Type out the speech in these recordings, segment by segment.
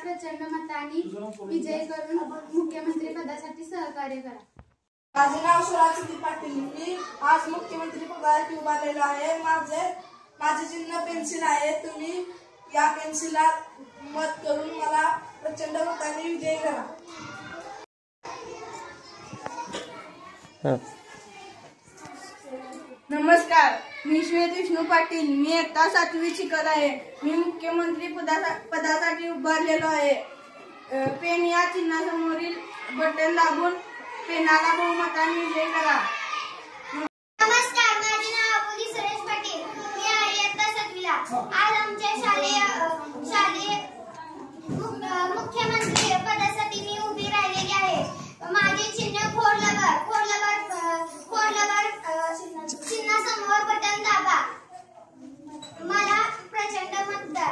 प्रचंड मताने विजय करून मुख्यमंत्री पदासाठी सहकार्य करा। माझे नाव स्वराज पाटील। मी आज मुख्यमंत्री पदासाठी उभारलेलो आहे। माझे चिन्ह पेन्सिल आहे। तुम्ही या पेन्सिलला मत करून मला प्रचंड मताने विजयी करा। नमस्कार, मी श्वेत विष्णू पाटील। मी इयत्ता 7वी शिकत आहे। मी मुख्यमंत्री पदासाठी उभारलेलो आहे। पेन या चिन्हासमोरील बटन दाबून पेनाला बहुमताने विजयी करा। नमस्कार, माझे नाव अपुली सुरेश पाटील। मी आहे इयत्ता 7वीला। आज आमच्या शालेय मुख्यमंत्री पदासाठी मी उभी राहिलेली आहे। माझे चिन्ह खोडलबर चिन्हासमोर बटन दाबा, मला प्रचंड मत द्या।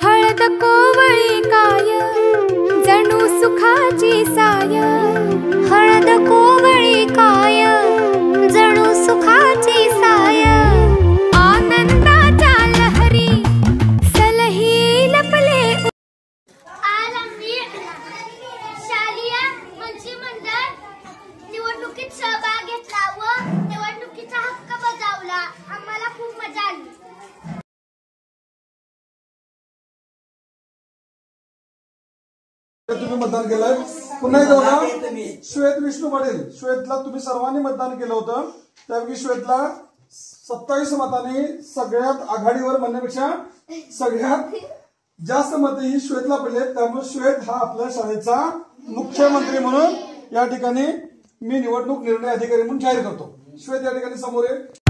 हळद कोवळी काय जणू सुखाची साय, आनंदाच्या लहरी सलही लपले। आज आम्ही शालेय मंत्रिमंडळ निवडणुकीत सहभाग घेतला व निवडणुकीचा हक्क बजावला। आम्हाला खूप मजा आली। तुम्ही मतदान केलं। पुन्हा एकदा बघा, श्वेत विष्णू पाटील, श्वेतला तुम्ही सर्वांनी मतदान केलं होतं। त्यापैकी श्वेतला 27 मतांनी सगळ्यात आघाडीवर म्हणण्यापेक्षा सगळ्यात जास्त मते ही श्वेतला पडले। त्यामुळे श्वेत हा आपल्या शाळेचा मुख्यमंत्री म्हणून या ठिकाणी मी निवडणूक निर्णय अधिकारी म्हणून जाहीर करतो। श्वेत या ठिकाणी समोर आहे।